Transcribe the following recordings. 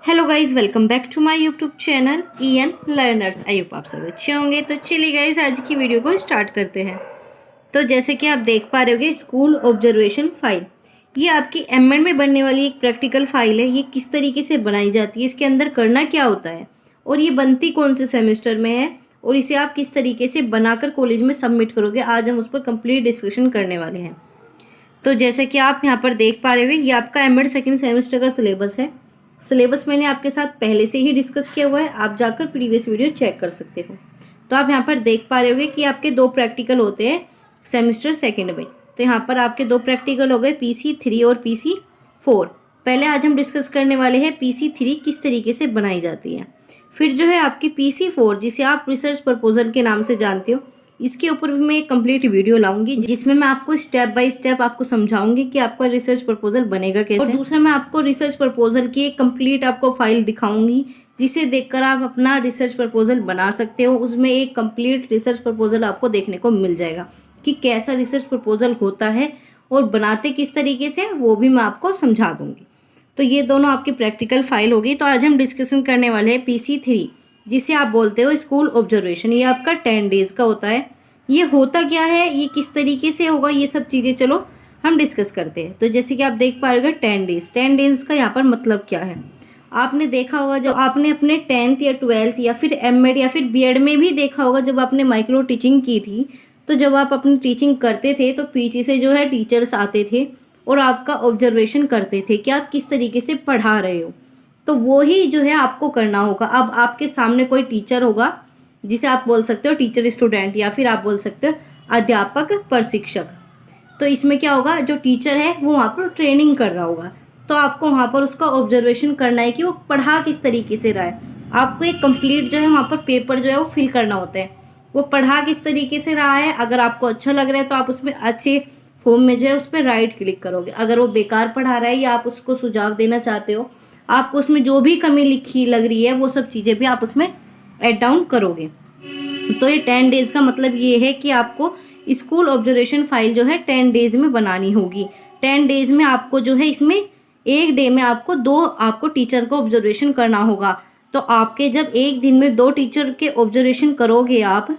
Hello guys, welcome back to my YouTube channel EN learners. I hope आप सब अच्छे होंगे। तो चलिए गाइज, आज की वीडियो को स्टार्ट करते हैं। तो जैसे कि आप देख पा रहे होगे, स्कूल ऑब्जर्वेशन फाइल, ये आपकी एमएड में बनने वाली एक प्रैक्टिकल फाइल है। ये किस तरीके से बनाई जाती है, इसके अंदर करना क्या होता है और ये बनती कौन से सेमेस्टर में है और इसे आप किस तरीके से बनाकर कॉलेज में सबमिट करोगे, आज हम उस पर कंप्लीट डिस्कशन करने वाले हैं। तो जैसे कि आप यहाँ पर देख पा रहे होगे, ये आपका एमएड सेकेंड सेमेस्टर का सिलेबस है। सिलेबस मैंने आपके साथ पहले से ही डिस्कस किया हुआ है, आप जाकर प्रीवियस वीडियो चेक कर सकते हो। तो आप यहाँ पर देख पा रहे होगे कि आपके 2 प्रैक्टिकल होते हैं सेमेस्टर सेकंड में। तो यहाँ पर आपके 2 प्रैक्टिकल हो गए, PC3 और PC4। पहले आज हम डिस्कस करने वाले हैं PC3 किस तरीके से बनाई जाती है। फिर जो है आपकी PC4, जिसे आप रिसर्च प्रपोजल के नाम से जानते हो, इसके ऊपर भी मैं एक कंप्लीट वीडियो लाऊंगी जिसमें मैं आपको स्टेप बाय स्टेप आपको समझाऊंगी कि आपका रिसर्च प्रपोजल बनेगा कैसे। और दूसरा, मैं आपको रिसर्च प्रपोजल की एक कंप्लीट आपको फाइल दिखाऊंगी जिसे देखकर आप अपना रिसर्च प्रपोजल बना सकते हो। उसमें एक कंप्लीट रिसर्च प्रपोजल आपको देखने को मिल जाएगा कि कैसा रिसर्च प्रपोजल होता है और बनाते किस तरीके से, वो भी मैं आपको समझा दूंगी। तो ये दोनों आपकी प्रैक्टिकल फाइल होगी। तो आज हम डिस्कशन करने वाले हैं PC3, जिसे आप बोलते हो स्कूल ऑब्जर्वेशन। ये आपका 10 डेज का होता है। ये होता क्या है, ये किस तरीके से होगा, ये सब चीज़ें चलो हम डिस्कस करते हैं। तो जैसे कि आप देख पा रहे हो 10 डेज का यहाँ पर मतलब क्या है। आपने देखा होगा जब आपने अपने 10th या 12th या फिर एमएड या फिर बीएड में भी देखा होगा, जब आपने माइक्रो टीचिंग की थी, तो जब आप अपनी टीचिंग करते थे तो पीछे से जो है टीचर्स आते थे और आपका ऑब्जर्वेशन करते थे कि आप किस तरीके से पढ़ा रहे हो। तो वो ही जो है आपको करना होगा। अब आपके सामने कोई टीचर होगा, जिसे आप बोल सकते हो टीचर स्टूडेंट, या फिर आप बोल सकते हो अध्यापक प्रशिक्षक। तो इसमें क्या होगा, जो टीचर है वो वहाँ पर ट्रेनिंग कर रहा होगा, तो आपको वहाँ पर उसका ऑब्जर्वेशन करना है कि वो पढ़ा किस तरीके से रहा है। आपको एक कंप्लीट जो है वहाँ पर पेपर जो है वो फिल करना होता है, वो पढ़ा किस तरीके से रहा है। अगर आपको अच्छा लग रहा है तो आप उसमें अच्छे फॉर्म में जो है उस पर राइट क्लिक करोगे। अगर वो बेकार पढ़ा रहा है या आप उसको सुझाव देना चाहते हो, आपको उसमें जो भी कमी लिखी लग रही है वो सब चीज़ें भी आप उसमें ऐड डाउन करोगे। तो ये 10 डेज का मतलब ये है कि आपको स्कूल ऑब्जर्वेशन फाइल जो है 10 डेज में बनानी होगी। 10 डेज में आपको जो है, इसमें एक डे में आपको 2 आपको टीचर को ऑब्जर्वेशन करना होगा। तो आपके जब एक दिन में 2 टीचर के ऑब्जर्वेशन करोगे आप,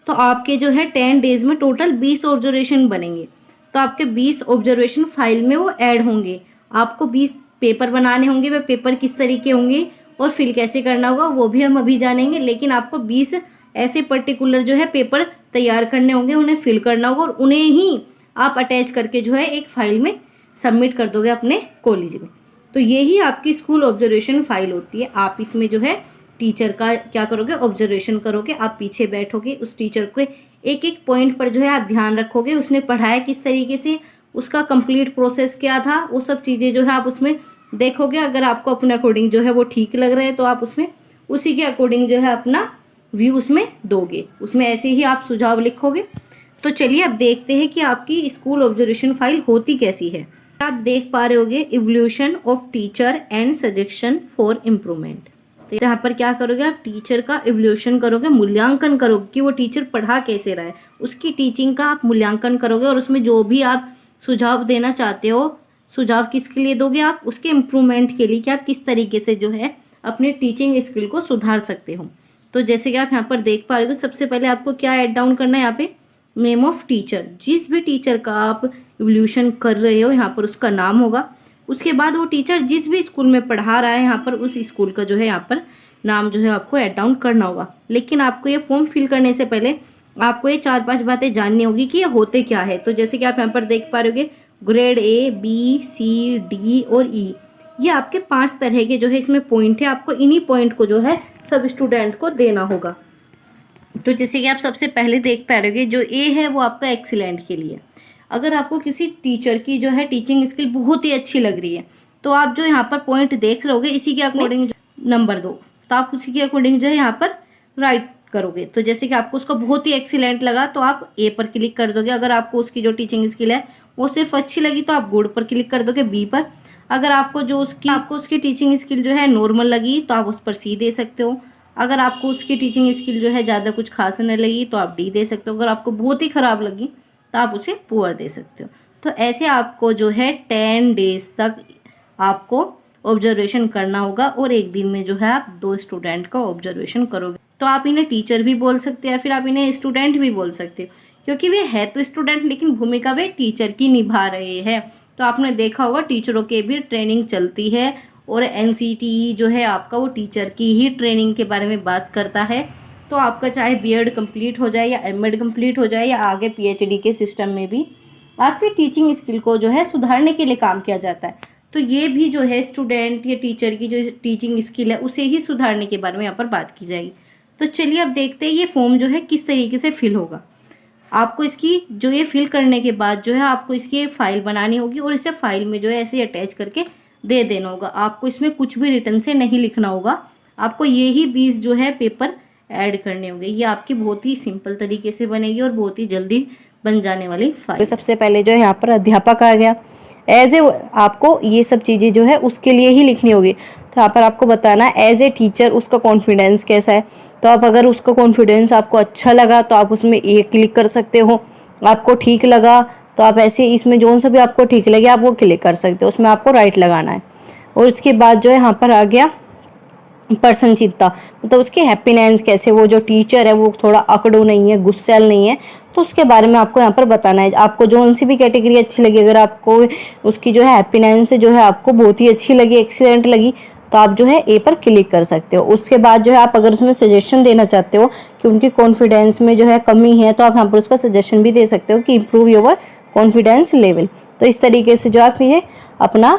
तो आपके जो है 10 डेज में टोटल 20 ऑब्जर्वेशन बनेंगे। तो आपके 20 ऑब्जर्वेशन फाइल में वो ऐड होंगे। आपको 20 पेपर बनाने होंगे। वे पेपर किस तरीके होंगे और फिल कैसे करना होगा वो भी हम अभी जानेंगे। लेकिन आपको 20 ऐसे पर्टिकुलर जो है पेपर तैयार करने होंगे, उन्हें फिल करना होगा और उन्हें ही आप अटैच करके जो है एक फाइल में सबमिट कर दोगे अपने कॉलेज में। तो यही आपकी स्कूल ऑब्जर्वेशन फाइल होती है। आप इसमें जो है टीचर का क्या करोगे, ऑब्जर्वेशन करोगे। आप पीछे बैठोगे, उस टीचर को एक एक पॉइंट पर जो है आप ध्यान रखोगे, उसने पढ़ाया किस तरीके से, उसका कंप्लीट प्रोसेस क्या था, वो सब चीज़ें जो है आप उसमें देखोगे। अगर आपको अपने अकॉर्डिंग जो है वो ठीक लग रहा है तो आप उसमें उसी के अकॉर्डिंग जो है अपना व्यू उसमें दोगे, उसमें ऐसे ही आप सुझाव लिखोगे। तो चलिए अब देखते हैं कि आपकी स्कूल ऑब्जर्वेशन फाइल होती कैसी है। आप देख पा रहे होगे evolution of teacher and suggestion for improvement. तो यहाँ पर क्या करोगे, आप टीचर का इवोल्यूशन करोगे, मूल्यांकन करोगे कि वो टीचर पढ़ा कैसे रहा है, उसकी टीचिंग का आप मूल्यांकन करोगे और उसमें जो भी आप सुझाव देना चाहते हो, सुझाव किसके लिए दोगे आप, उसके इम्प्रूवमेंट के लिए कि आप किस तरीके से जो है अपने टीचिंग स्किल को सुधार सकते हो। तो जैसे कि आप यहाँ पर देख पा रहे हो, सबसे पहले आपको क्या ऐड डाउन करना है, यहाँ पे नेम ऑफ टीचर। जिस भी टीचर का आप इवोल्यूशन कर रहे हो, यहाँ पर उसका नाम होगा। उसके बाद वो टीचर जिस भी स्कूल में पढ़ा रहा है, यहाँ पर उस स्कूल का जो है यहाँ पर नाम जो है आपको ऐड डाउन करना होगा। लेकिन आपको ये फॉर्म फिल करने से पहले आपको ये 4-5 बातें जाननी होगी कि ये होते क्या है। तो जैसे कि आप यहाँ पर देख पा रहे होगे, grade A, B, C, D और E, ये आपके 5 तरह के जो है इसमें पॉइंट है। आपको इन्हीं पॉइंट को जो है सब स्टूडेंट को देना होगा। तो जैसे कि आप सबसे पहले देख पा रहे होगे, जो A है वो आपका एक्सीलेंट के लिए। अगर आपको किसी टीचर की जो है टीचिंग स्किल बहुत ही अच्छी लग रही है, तो आप जो यहाँ पर पॉइंट देख रहे होगे, इसी के अकॉर्डिंग नंबर 2, तो आप उसी के अकॉर्डिंग जो है यहाँ पर राइट करोगे। तो जैसे कि आपको उसको बहुत ही एक्सीलेंट लगा तो आप A पर क्लिक कर दोगे। अगर आपको उसकी जो टीचिंग स्किल है वो सिर्फ अच्छी लगी तो आप गुड पर क्लिक कर दोगे, B पर। अगर आपको उसकी टीचिंग स्किल जो है नॉर्मल लगी तो आप उस पर C दे सकते हो। अगर आपको उसकी टीचिंग स्किल जो है ज़्यादा कुछ खास नहीं लगी तो आप D दे सकते हो। अगर आपको बहुत ही ख़राब लगी तो आप उसे पुअर दे सकते हो। तो ऐसे आपको जो है 10 डेज तक आपको ऑब्जर्वेशन करना होगा और एक दिन में जो है आप 2 स्टूडेंट का ऑब्जर्वेशन करोगे। तो आप इन्हें टीचर भी बोल सकते हो या फिर आप इन्हें स्टूडेंट भी बोल सकते हो, क्योंकि वे है तो स्टूडेंट लेकिन भूमिका वे टीचर की निभा रहे हैं। तो आपने देखा होगा टीचरों के भी ट्रेनिंग चलती है और NCTE जो है आपका वो टीचर की ही ट्रेनिंग के बारे में बात करता है। तो आपका चाहे B.Ed कंप्लीट हो जाए या M.Ed कंप्लीट हो जाए या आगे PhD के सिस्टम में भी आपकी टीचिंग स्किल को जो है सुधारने के लिए काम किया जाता है। तो ये भी जो है स्टूडेंट या टीचर की जो टीचिंग स्किल है उसे ही सुधारने के बारे में यहाँ पर बात की जाएगी। तो चलिए अब देखते हैं ये फॉर्म जो है किस तरीके से फिल होगा। आपको इसकी जो ये फिल करने के बाद जो है आपको इसकी एक फ़ाइल बनानी होगी और इसे फाइल में जो है ऐसे अटैच करके दे देना होगा। आपको इसमें कुछ भी रिटर्न से नहीं लिखना होगा, आपको ये ही 20 जो है पेपर ऐड करने होंगे। ये आपकी बहुत ही सिंपल तरीके से बनेगी और बहुत ही जल्दी बन जाने वाली फाइल। तो सबसे पहले जो है यहाँ पर अध्यापक आ गया, एज ए आपको ये सब चीज़ें जो है उसके लिए ही लिखनी होगी। तो यहाँ पर आपको बताना है एज ए टीचर उसका कॉन्फिडेंस कैसा है। तो आप अगर उसका कॉन्फिडेंस आपको अच्छा लगा तो आप उसमें ए क्लिक कर सकते हो, आपको ठीक लगा तो आप ऐसे इसमें जो सा भी आपको ठीक लगे आप वो क्लिक कर सकते हो, उसमें आपको राइट लगाना है। और इसके बाद जो है यहाँ पर आ गया प्रसन्नचित्ता, मतलब उसकी हैप्पीनेस कैसे, वो जो टीचर है वो थोड़ा अकड़ू नहीं है, गुस्सैल नहीं है, तो उसके बारे में आपको यहाँ पर बताना है। आपको जो उनसी भी कैटेगरी अच्छी लगी, अगर आपको उसकी जो है हैप्पीनेस जो है आपको बहुत ही अच्छी लगी, एक्सीलेंट लगी, तो आप जो है ए पर क्लिक कर सकते हो। उसके बाद जो है आप अगर उसमें सजेशन देना चाहते हो कि उनकी कॉन्फिडेंस में जो है कमी है तो आप यहाँ पर उसका सजेशन भी दे सकते हो कि इम्प्रूव योर कॉन्फिडेंस लेवल। तो इस तरीके से जो आप ये अपना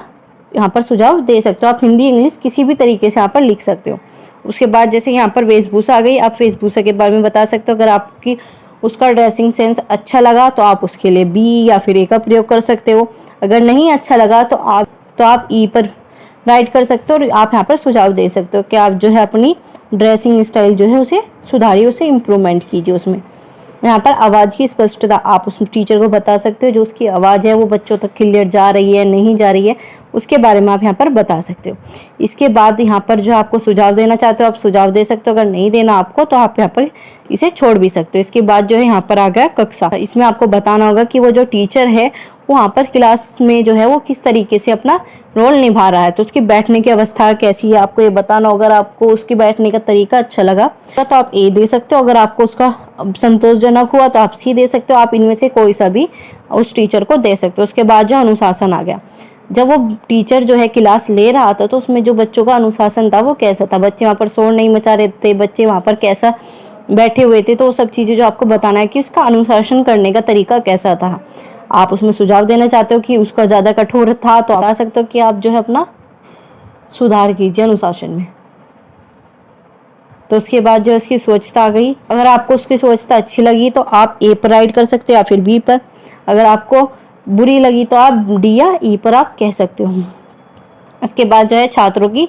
यहाँ पर सुझाव दे सकते हो। आप हिंदी इंग्लिश किसी भी तरीके से यहाँ पर लिख सकते हो। उसके बाद जैसे यहाँ पर वेशभूषा आ गई, आप वेशभूषा के बारे में बता सकते हो। अगर आपकी उसका ड्रेसिंग सेंस अच्छा लगा तो आप उसके लिए बी या फिर ए का प्रयोग कर सकते हो। अगर नहीं अच्छा लगा तो आप ई पर राइट कर सकते हो और आप यहाँ पर सुझाव दे सकते हो कि आप जो है अपनी ड्रेसिंग स्टाइल जो है उसे सुधारिए, उसे इम्प्रूवमेंट कीजिए। उसमें यहाँ पर आवाज़ की स्पष्टता आप उस टीचर को बता सकते हो, जो उसकी आवाज़ है वो बच्चों तक क्लियर जा रही है नहीं जा रही है उसके बारे में आप यहाँ पर बता सकते हो। इसके बाद यहाँ पर जो आपको सुझाव देना चाहते हो आप सुझाव दे सकते हो, अगर नहीं देना आपको तो आप यहाँ पर इसे छोड़ भी सकते हो। इसके बाद जो है यहाँ पर आ गया कक्षा, इसमें आपको बताना होगा कि वो जो टीचर है वो वहाँ पर क्लास में जो है वो किस तरीके से अपना रोल निभा रहा है, तो उसकी बैठने की अवस्था कैसी है आपको ये बताना होगा। अगर आपको उसकी बैठने का तरीका अच्छा लगा तो आप ए दे सकते हो, अगर आपको उसका संतोषजनक हुआ तो आप सी दे सकते हो। आप इनमें से कोई सा भी उस टीचर को दे सकते हो। उसके बाद जो अनुशासन आ गया, जब वो टीचर जो है क्लास ले रहा था तो उसमें जो बच्चों का अनुशासन था वो कैसा था, बच्चे वहाँ पर शोर नहीं मचा रहे थे, बच्चे वहाँ पर कैसा बैठे हुए थे, तो वो सब चीज़ें जो आपको बताना है कि उसका अनुशासन करने का तरीका कैसा था। आप उसमें सुझाव देना चाहते हो कि उसका ज़्यादा कठोर था तो बता सकते हो कि आप जो है अपना सुधार कीजिए अनुशासन में। तो उसके बाद जो इसकी स्वच्छता आ गई, अगर आपको उसकी स्वच्छता अच्छी लगी तो आप ए पर राइट कर सकते हो या फिर बी पर। अगर आपको बुरी लगी तो आप डी या ई पर आप कह सकते हो। इसके बाद जो है छात्रों की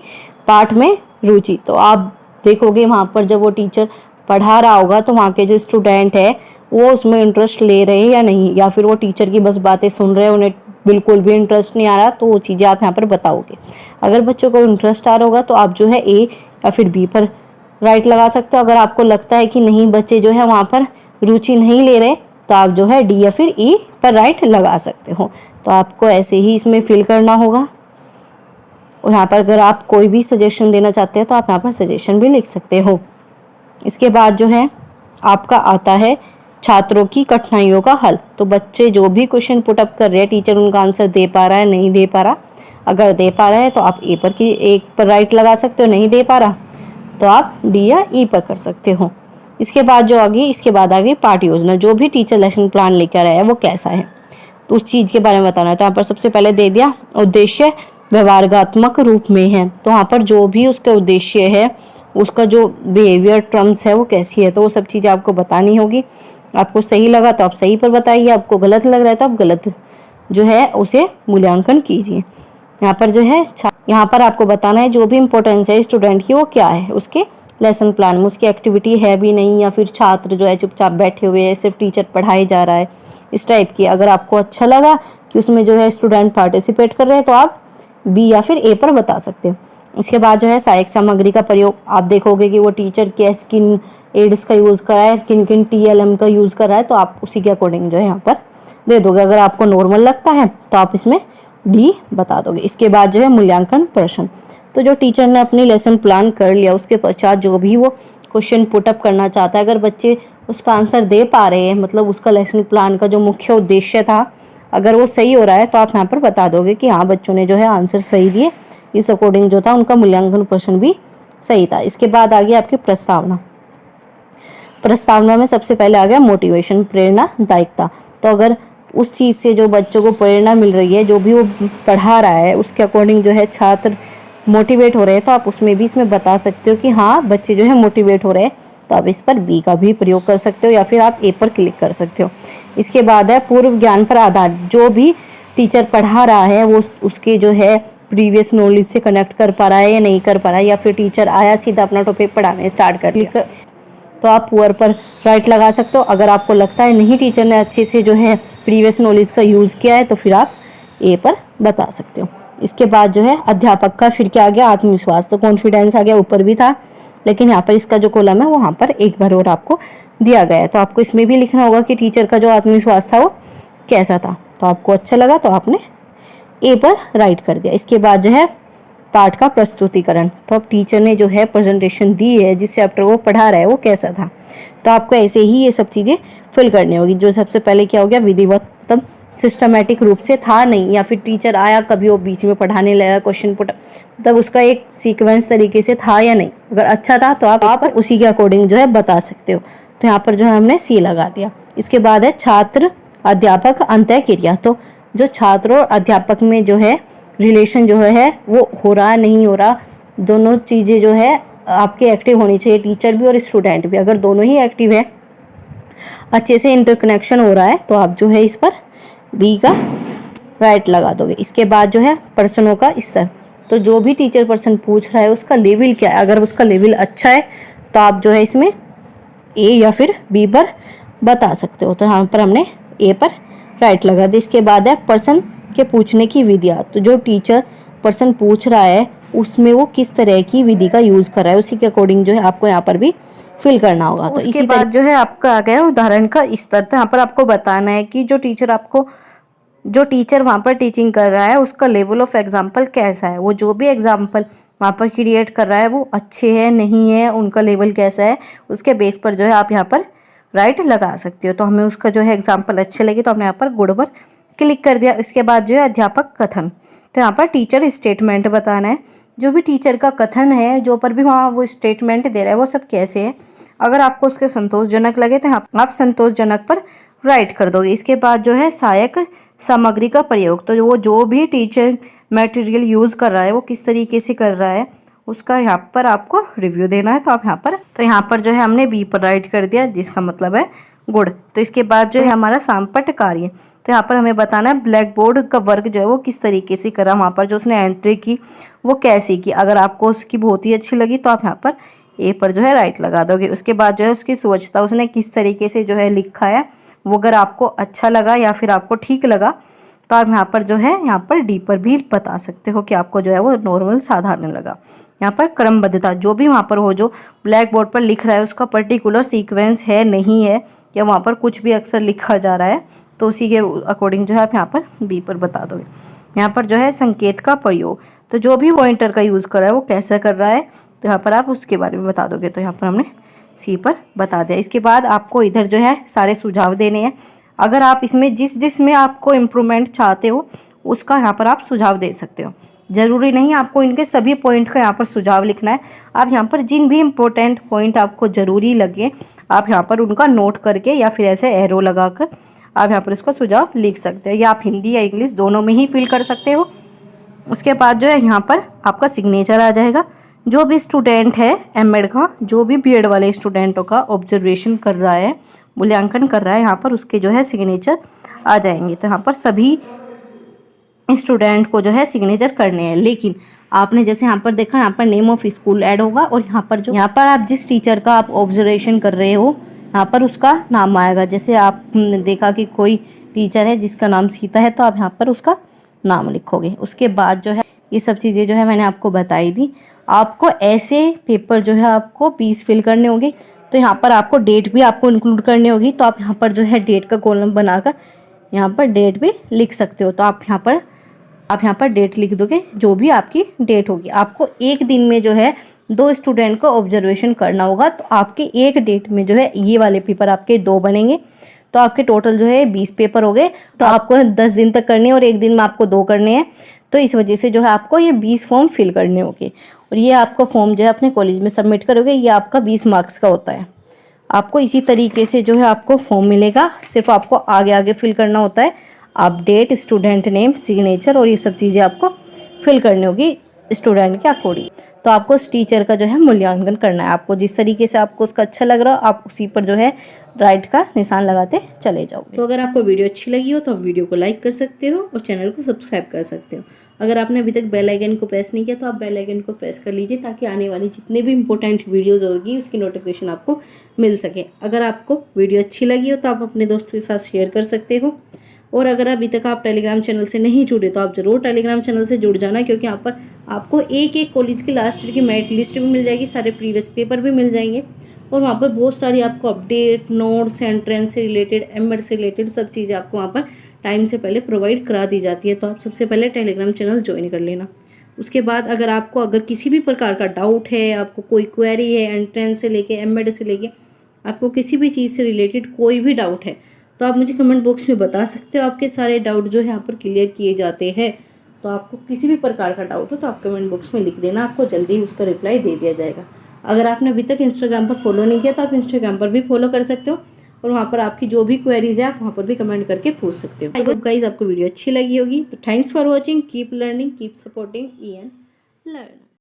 पाठ में रुचि, तो आप देखोगे वहाँ पर जब वो टीचर पढ़ा रहा होगा तो वहाँ के जो स्टूडेंट है वो उसमें इंटरेस्ट ले रहे हैं या नहीं, या फिर वो टीचर की बस बातें सुन रहे हैं उन्हें बिल्कुल भी इंटरेस्ट नहीं आ रहा, तो वो चीज़ें आप यहाँ पर बताओगे। अगर बच्चों को इंटरेस्ट आ रहा होगा तो आप जो है ए या फिर बी पर राइट लगा सकते हो। अगर आपको लगता है कि नहीं बच्चे जो है वहाँ पर रुचि नहीं ले रहे तो आप जो है डी या फिर ई पर राइट लगा सकते हो। तो आपको ऐसे ही इसमें फिल करना होगा। और यहाँ पर अगर आप कोई भी सजेशन देना चाहते हैं तो आप यहाँ पर सजेशन भी लिख सकते हो। इसके बाद जो है आपका आता है छात्रों की कठिनाइयों का हल। तो बच्चे जो भी क्वेश्चन पुटअप कर रहे हैं टीचर उनका आंसर दे पा रहा है नहीं दे पा रहा, अगर दे पा रहा है तो आप ए पर की एक पर राइट लगा सकते हो, नहीं दे पा रहा तो आप डी या ई पर कर सकते हो। इसके बाद जो आगे इसके बाद आगे पाठ योजना, जो भी टीचर लेसन प्लान लेकर आया है वो कैसा है तो उस चीज़ के बारे में बताना है। तो यहाँ पर सबसे पहले दे दिया उद्देश्य व्यवहारात्मक रूप में है, तो वहाँ पर जो भी उसका उद्देश्य है उसका जो बिहेवियर टर्म्स है वो कैसी है, तो वो सब चीज़ें आपको बतानी होगी। आपको सही लगा तो आप सही पर बताइए, आपको गलत लग रहा है तो आप गलत जो है उसे मूल्यांकन कीजिए। यहाँ पर जो है यहाँ पर आपको बताना है जो भी इम्पोर्टेंस है स्टूडेंट की वो क्या है, उसके लेसन प्लान में उसकी एक्टिविटी है भी नहीं, या फिर छात्र जो है चुपचाप बैठे हुए हैं सिर्फ टीचर पढ़ाई जा रहा है, इस टाइप की। अगर आपको अच्छा लगा कि उसमें जो है स्टूडेंट पार्टिसिपेट कर रहे हैं तो आप बी या फिर ए पर बता सकते हो। इसके बाद जो है सहायक सामग्री का प्रयोग, आप देखोगे कि वो टीचर क्या किन एड्स का यूज़ कर रहा है, किन किन TLM का यूज़ कर रहा है, तो आप उसी के अकॉर्डिंग जो है यहाँ पर दे दोगे। अगर आपको नॉर्मल लगता है तो आप इसमें डी बता दोगे। इसके बाद जो है मूल्यांकन प्रश्न, तो जो टीचर ने अपनी लेसन प्लान कर लिया उसके पश्चात जो भी वो क्वेश्चन पुटअप करना चाहता है, अगर बच्चे उसका आंसर दे पा रहे हैं, मतलब उसका लेसन प्लान का जो मुख्य उद्देश्य था अगर वो सही हो रहा है, तो आप यहाँ पर बता दोगे कि हाँ बच्चों ने जो है आंसर सही दिए, इस अकॉर्डिंग जो था उनका मूल्यांकन प्रश्न भी सही था। इसके बाद आ गया आपकी प्रस्तावना। प्रस्तावना में सबसे पहले आ गया मोटिवेशन, प्रेरणादायकता। तो अगर उस चीज़ से जो बच्चों को प्रेरणा मिल रही है, जो भी वो पढ़ा रहा है उसके अकॉर्डिंग जो है छात्र मोटिवेट हो रहे हैं, तो आप उसमें भी इसमें बता सकते हो कि हाँ बच्चे जो है मोटिवेट हो रहे हैं, तो आप इस पर बी का भी प्रयोग कर सकते हो या फिर आप ए पर क्लिक कर सकते हो। इसके बाद है पूर्व ज्ञान पर आधार, जो भी टीचर पढ़ा रहा है वो उसके जो है प्रीवियस नॉलेज से कनेक्ट कर पा रहा है या नहीं कर पा रहा है, या फिर टीचर आया सीधा अपना टॉपिक पढ़ाने स्टार्ट कर दिया, तो आप पुअर पर राइट लगा सकते हो। अगर आपको लगता है नहीं टीचर ने अच्छे से जो है प्रीवियस नॉलेज का यूज़ किया है, तो फिर आप ए पर बता सकते हो। इसके बाद जो है अध्यापक का फिर क्या आ गया, आत्मविश्वास। तो कॉन्फिडेंस आ गया, ऊपर भी था, लेकिन यहाँ पर इसका जो कॉलम है वो वहाँ पर एक बार और आपको दिया गया है, तो आपको इसमें भी लिखना होगा कि टीचर का जो आत्मविश्वास था वो कैसा था। तो आपको अच्छा लगा तो आपने ए पर राइट कर दिया। इसके बाद जो है पाठ का प्रस्तुतिकरण, तो अब टीचर ने जो है प्रेजेंटेशन दी है, जिस चैप्टर को पढ़ा रहा है वो कैसा था, तो आपको ऐसे ही ये सब चीज़ें फिल करनी होगी। जो सबसे पहले क्या हो गया, विधिवत, मतलब सिस्टमेटिक रूप से था नहीं, या फिर टीचर आया कभी वो बीच में पढ़ाने लगा क्वेश्चन पुट, तब उसका एक सीक्वेंस तरीके से था या नहीं। अगर अच्छा था तो आप उसी के अकॉर्डिंग जो है बता सकते हो। तो यहाँ पर जो है हमने सी लगा दिया। इसके बाद है छात्र अध्यापक अंतःक्रिया, तो जो छात्र और अध्यापक में जो है रिलेशन जो है वो हो रहा नहीं हो रहा, दोनों चीज़ें जो है आपके एक्टिव होनी चाहिए, टीचर भी और स्टूडेंट भी। अगर दोनों ही एक्टिव है, अच्छे से इंटरकनेक्शन हो रहा है, तो आप जो है इस पर बी का राइट लगा दोगे। इसके बाद जो है प्रश्नों का स्तर, तो जो भी टीचर प्रश्न पूछ रहा है उसका लेवल क्या है, अगर उसका लेवल अच्छा है तो आप जो है इसमें ए या फिर बी पर बता सकते हो। तो यहाँ पर हमने ए पर राइट लगा दिया। इसके बाद है प्रश्न के पूछने की विधियाँ, तो जो टीचर प्रश्न पूछ रहा है उसमें वो किस तरह की विधि का यूज़ कर रहा है, उसी के अकॉर्डिंग जो है आपको यहाँ पर भी फिल करना होगा। तो इसके बाद जो है आपका आ गया उदाहरण का स्तर, तो यहाँ पर आपको बताना है कि जो टीचर वहाँ पर टीचिंग कर रहा है उसका लेवल ऑफ एग्जाम्पल कैसा है, वो जो भी एग्जाम्पल वहाँ पर क्रिएट कर रहा है वो अच्छे है नहीं है, उनका लेवल कैसा है, उसके बेस पर जो है आप यहाँ पर राइट लगा सकते हो। तो हमें उसका जो है एग्जाम्पल अच्छे लगे तो हमने यहाँ पर गुड पर क्लिक कर दिया। इसके बाद जो है अध्यापक कथन, तो यहाँ पर टीचर स्टेटमेंट बताना है, जो भी टीचर का कथन है, जो पर भी वहाँ वो स्टेटमेंट दे रहा है वो सब कैसे है। अगर आपको उसके संतोषजनक लगे तो आप संतोषजनक पर राइट कर दोगे। इसके बाद जो है सहायक सामग्री का प्रयोग, तो वो जो भी टीचर मटेरियल यूज़ कर रहा है वो किस तरीके से कर रहा है उसका यहाँ पर आपको रिव्यू देना है। तो आप यहाँ पर जो है हमने बी पर राइट कर दिया, जिसका मतलब है गुड। तो इसके बाद जो है हमारा सामपट कार्य, तो यहाँ पर हमें बताना है ब्लैक बोर्ड का वर्क जो है वो किस तरीके से करा, वहाँ पर जो उसने एंट्री की वो कैसी की। अगर आपको उसकी बहुत ही अच्छी लगी तो आप यहाँ पर ए पर जो है राइट लगा दोगे। उसके बाद जो है उसकी स्वच्छता, उसने किस तरीके से जो है लिखा है वो अगर आपको अच्छा लगा या फिर आपको ठीक लगा तो आप यहाँ पर जो है यहाँ पर डी पर भी बता सकते हो कि आपको जो है वो नॉर्मल साधारण लगा। यहाँ पर क्रमबद्धता, जो भी वहाँ पर हो जो ब्लैक बोर्ड पर लिख रहा है उसका पर्टिकुलर सीक्वेंस है नहीं है, या वहाँ पर कुछ भी अक्सर लिखा जा रहा है, तो उसी के अकॉर्डिंग जो है आप यहाँ पर बी पर बता दोगे। यहाँ पर जो है संकेत का प्रयोग, तो जो भी पॉइंटर का यूज़ कर रहा है वो कैसे कर रहा है, तो यहाँ पर आप उसके बारे में बता दोगे। तो यहाँ पर हमने सी पर बता दिया। इसके बाद आपको इधर जो है सारे सुझाव देने हैं। अगर आप इसमें जिस में आपको इम्प्रूवमेंट चाहते हो उसका यहाँ पर आप सुझाव दे सकते हो। ज़रूरी नहीं आपको इनके सभी पॉइंट का यहाँ पर सुझाव लिखना है, आप यहाँ पर जिन भी इम्पोर्टेंट पॉइंट आपको ज़रूरी लगे आप यहाँ पर उनका नोट करके या फिर ऐसे एरो लगाकर आप यहाँ पर इसका सुझाव लिख सकते हो, या आप हिंदी या इंग्लिश दोनों में ही फिल कर सकते हो। उसके बाद जो है यहाँ पर आपका सिग्नेचर आ जाएगा। जो भी स्टूडेंट है एमएड का, जो भी बीएड वाले स्टूडेंटों का ऑब्जर्वेशन कर रहा है, मूल्यांकन कर रहा है, यहाँ पर उसके जो है सिग्नेचर आ जाएंगे। तो यहाँ पर सभी स्टूडेंट को जो है सिग्नेचर करने हैं, लेकिन आपने जैसे यहाँ पर देखा यहाँ पर नेम ऑफ स्कूल ऐड होगा और यहाँ पर आप जिस टीचर का आप ऑब्जर्वेशन कर रहे हो यहाँ पर उसका नाम आएगा। जैसे आपने देखा कि कोई टीचर है जिसका नाम सीता है तो आप यहाँ पर उसका नाम लिखोगे। उसके बाद जो है ये सब चीज़ें जो है मैंने आपको बताई दी। आपको ऐसे पेपर जो है आपको 20 फिल करने होंगे, तो यहाँ पर आपको डेट भी आपको इंक्लूड करनी होगी। तो आप यहाँ पर जो है डेट का कॉलम बनाकर यहाँ पर डेट भी लिख सकते हो। तो आप यहाँ पर आप यहाँ पर डेट लिख दोगे, जो भी आपकी डेट होगी। आपको एक दिन में जो है 2 स्टूडेंट को ऑब्जर्वेशन करना होगा, तो आपके एक डेट में जो है ये वाले पेपर आपके 2 बनेंगे, तो आपके टोटल जो है 20 पेपर हो गए। तो आपको 10 दिन तक करने हैं और एक दिन में आपको 2 करने हैं, तो इस वजह से जो है आपको ये 20 फॉर्म फिल करने होंगे और ये आपका फॉर्म जो है अपने कॉलेज में सबमिट करोगे। ये आपका 20 मार्क्स का होता है। आपको इसी तरीके से जो है आपको फॉर्म मिलेगा, सिर्फ आपको आगे आगे फिल करना होता है। आप डेट, स्टूडेंट नेम, सिग्नेचर और ये सब चीज़ें आपको फिल करनी होगी स्टूडेंट के अकॉर्डिंग। तो आपको उस टीचर का जो है मूल्यांकन करना है। आपको जिस तरीके से आपको उसका अच्छा लग रहा हो, आप उसी पर जो है राइट का निशान लगाते चले जाओगे। तो अगर आपको वीडियो अच्छी लगी हो तो आप वीडियो को लाइक कर सकते हो और चैनल को सब्सक्राइब कर सकते हो। अगर आपने अभी तक बेल आइकन को प्रेस नहीं किया तो आप बेल आइकन को प्रेस कर लीजिए, ताकि आने वाली जितने भी इंपॉर्टेंट वीडियोज़ होगी उसकी नोटिफिकेशन आपको मिल सके। अगर आपको वीडियो अच्छी लगी हो तो आप अपने दोस्तों के साथ शेयर कर सकते हो। और अगर अभी तक आप टेलीग्राम चैनल से नहीं जुड़े तो आप ज़रूर टेलीग्राम चैनल से जुड़ जाना, क्योंकि यहाँ पर आपको एक कॉलेज की लास्ट ईयर की मेरिट लिस्ट भी मिल जाएगी, सारे प्रीवियस पेपर भी मिल जाएंगे और वहाँ पर बहुत सारी आपको अपडेट, नोट्स, एंट्रेंस से रिलेटेड, एमएड से रिलेटेड सब चीज़ें आपको वहाँ पर टाइम से पहले प्रोवाइड करा दी जाती है। तो आप सबसे पहले टेलीग्राम चैनल ज्वाइन कर लेना। उसके बाद अगर किसी भी प्रकार का डाउट है, आपको कोई क्वेरी है, एंट्रेंस से लेके एमएड से लेके आपको किसी भी चीज़ से रिलेटेड कोई भी डाउट है, तो आप मुझे कमेंट बॉक्स में बता सकते हो। आपके सारे डाउट जो है यहाँ पर क्लियर किए जाते हैं। तो आपको किसी भी प्रकार का डाउट हो तो आप कमेंट बॉक्स में लिख देना, आपको जल्दी ही उसका रिप्लाई दे दिया जाएगा। अगर आपने अभी तक इंस्टाग्राम पर फॉलो नहीं किया तो आप इंस्टाग्राम पर भी फॉलो कर सकते हो और वहाँ पर आपकी जो भी क्वेरीज है आप वहाँ पर भी कमेंट करके पूछ सकते हो। आई होप गाइस आपको वीडियो अच्छी लगी होगी। तो thanks for watching, keep learning, keep supporting EN learn.